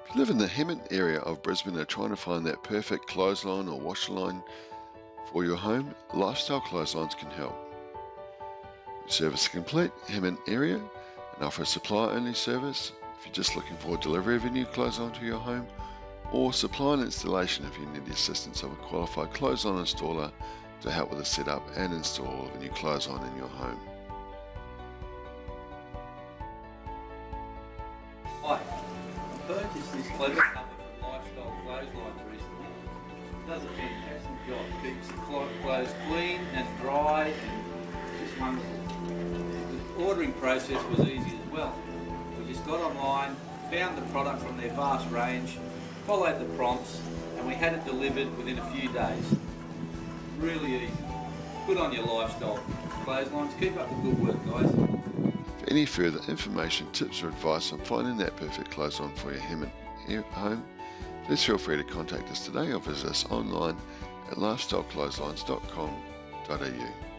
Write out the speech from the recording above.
If you live in the Hemmant area of Brisbane and are trying to find that perfect clothesline or washer line for your home, Lifestyle Clotheslines can help. We service a complete Hemmant area and offer a supply-only service if you're just looking for delivery of a new clothesline to your home, or supply and installation if you need the assistance of a qualified clothesline installer to help with the setup and install of a new clothesline in your home. Hi, I purchased this clever cover from Lifestyle Clotheslines recently. It does a fantastic job, keeps the clothes clean and dry and just wonderful. The ordering process was easy as well. We just got online, found the product from their vast range, followed the prompts, and we had it delivered within a few days. Really easy. Good on your Lifestyle Clotheslines. Keep up the good work, guys. For any further information, tips or advice on finding that perfect clothesline for your Hemmant home, please feel free to contact us today or visit us online at lifestyleclotheslines.com.au.